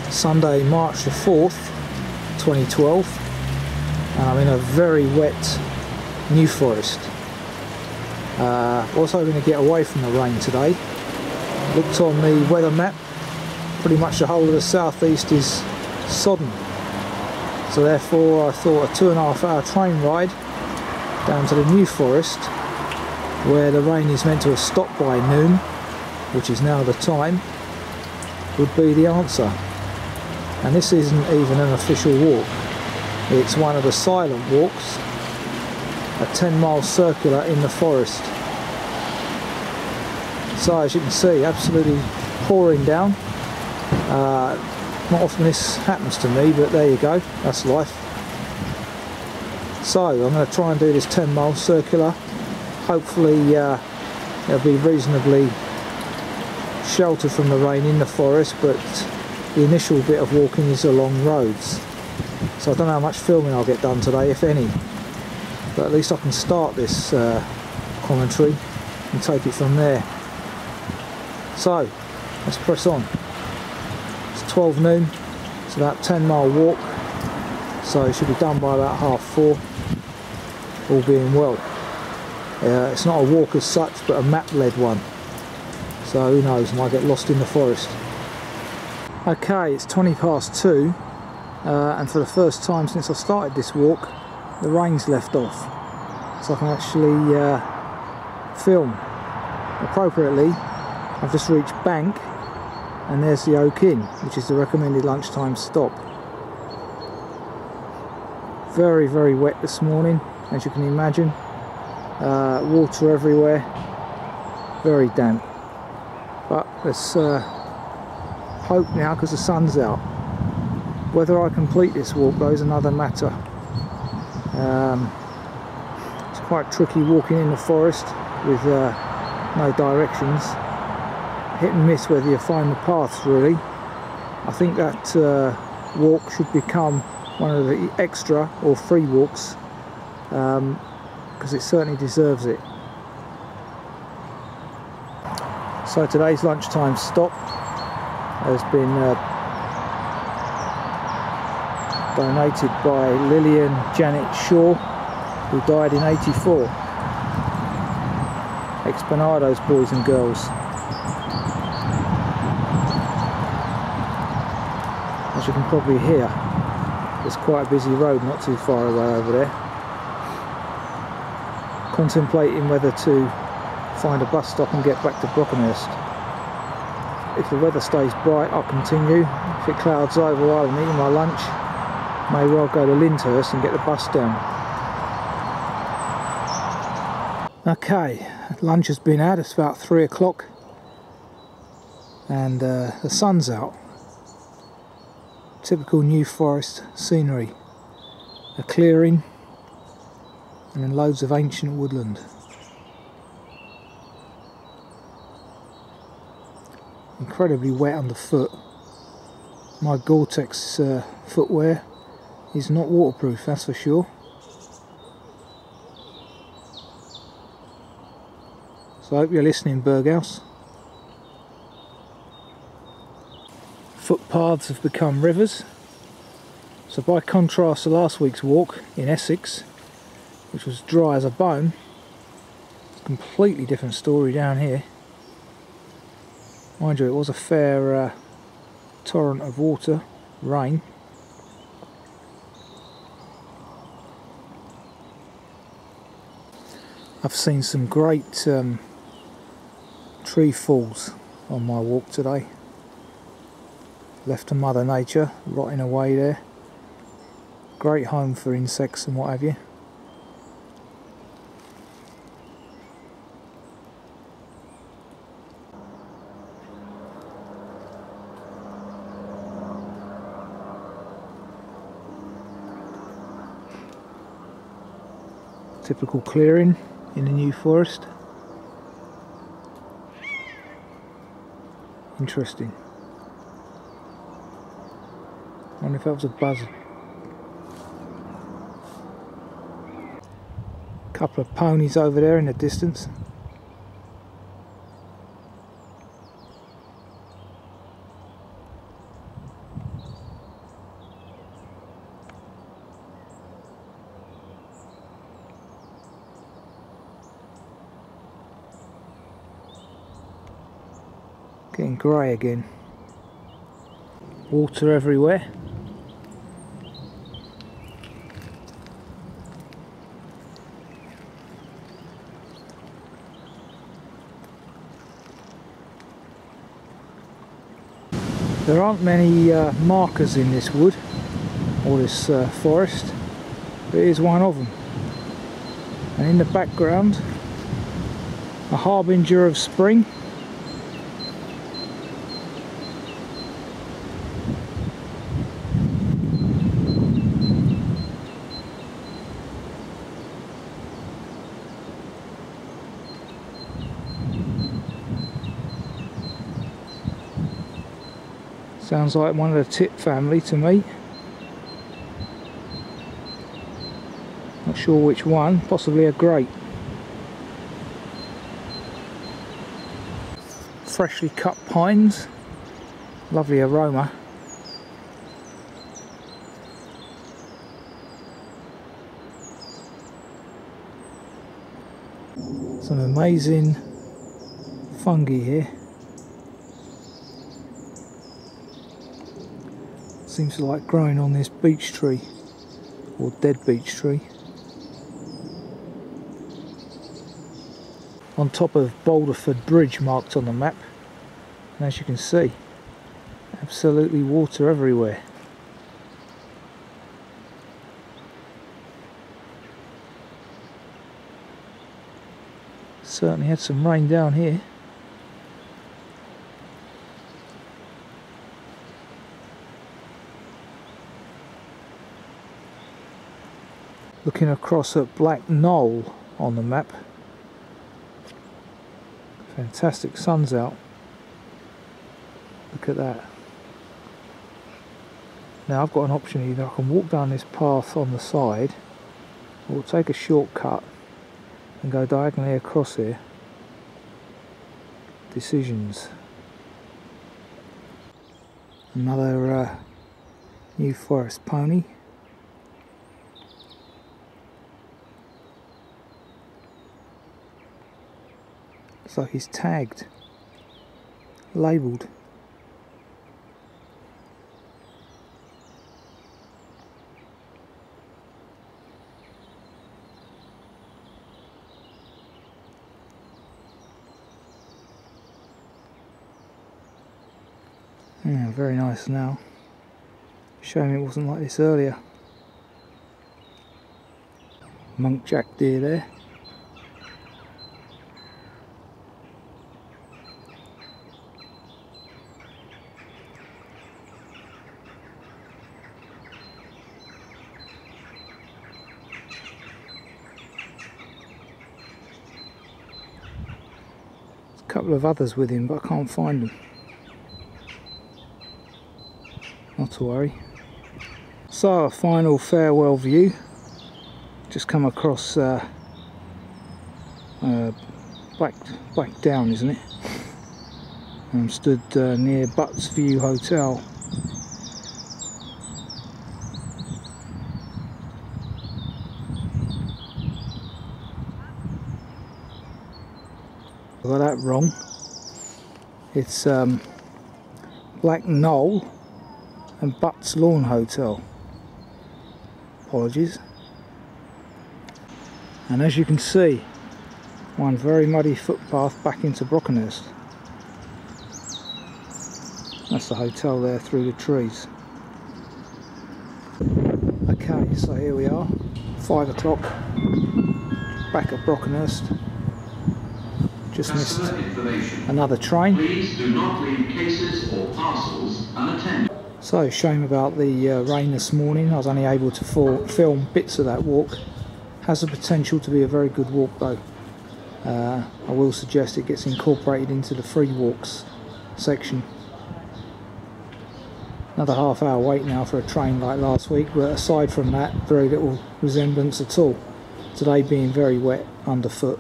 Sunday, March the 4th, 2012, and I'm in a very wet New Forest. Also going to get away from the rain today. Looked on the weather map, pretty much the whole of the southeast is sodden. So therefore I thought a 2.5 hour train ride down to the New Forest, where the rain is meant to have stopped by noon, which is now the time, would be the answer. And this isn't even an official walk. It's one of the silent walks, a 10-mile circular in the forest. So as you can see, absolutely pouring down. Not often this happens to me, but there you go, that's life. So I'm going to try and do this 10-mile circular. Hopefully it'll be reasonably sheltered from the rain in the forest, but the initial bit of walking is along roads. So I don't know how much filming I'll get done today, if any, but at least I can start this commentary and take it from there. So let's press on. It's 12 noon, it's about a 10-mile walk, so it should be done by about 4:30, all being well. It's not a walk as such, but a map-led one, so who knows, I might get lost in the forest. Okay, it's 2:20, and for the first time since I started this walk, the rain's left off, so I can actually film appropriately. I've just reached Bank, and there's the Oak Inn, which is the recommended lunchtime stop. Very, very wet this morning, as you can imagine. Water everywhere, very damp. But let's hope now, because the sun's out. Whether I complete this walk though is another matter. It's quite tricky walking in the forest with no directions. Hit and miss whether you find the paths, really. I think that walk should become one of the extra or free walks, because it certainly deserves it. So today's lunchtime stop has been donated by Lillian Janet Shaw, who died in '84. Ex-Barnados boys and girls. As you can probably hear, there's quite a busy road not too far away over there. Contemplating whether to find a bus stop and get back to Brockenhurst. If the weather stays bright, I'll continue. If it clouds over while I'm eating my lunch, may well go to Lyndhurst and get the bus down. Okay, lunch has been had. It's about 3 o'clock, and the sun's out. Typical New Forest scenery. A clearing, and then loads of ancient woodland. Incredibly wet underfoot. My Gore-Tex footwear is not waterproof, that's for sure. So I hope you're listening, Berghouse. Footpaths have become rivers. So by contrast to last week's walk in Essex, which was dry as a bone, it's a completely different story down here. Mind you, it was a fair torrent of water, rain. I've seen some great tree falls on my walk today. Left to Mother Nature, rotting away there. Great home for insects and what have you. Typical clearing in the New Forest. Interesting. I wonder if that was a buzz. Couple of ponies over there in the distance. Getting grey again. Water everywhere. There aren't many markers in this wood or this forest, but it is one of them. And in the background, a harbinger of spring. Sounds like one of the tit family to me. Not sure which one, possibly a grape. Freshly cut pines, lovely aroma. Some amazing fungi here. Seems to like growing on this beech tree, or dead beech tree. On top of Boulderford Bridge marked on the map, and as you can see, absolutely water everywhere. Certainly had some rain down here. Looking across at Black Knoll on the map. Fantastic, sun's out. Look at that. Now I've got an option either I can walk down this path on the side, or take a shortcut and go diagonally across here. Decisions. Another New Forest pony. Looks like he's tagged, labelled. Yeah, very nice now. Shame it wasn't like this earlier. Monkjack deer there. A couple of others with him, but I can't find them. Not to worry. So, a final farewell view. Just come across Black Down, isn't it? I'm stood near Butts View Hotel. I got that wrong. It's Black Knoll and Butts Lawn Hotel. Apologies. And as you can see, one very muddy footpath back into Brockenhurst. That's the hotel there through the trees. Okay, so here we are, 5 o'clock, back at Brockenhurst. Just missed another train. Please do not leave cases or parcels unattended. So, shame about the rain this morning. I was only able to film bits of that walk. Has the potential to be a very good walk though. I will suggest it gets incorporated into the free walks section. Another half-hour wait now for a train like last week, but aside from that, very little resemblance at all. Today being very wet underfoot.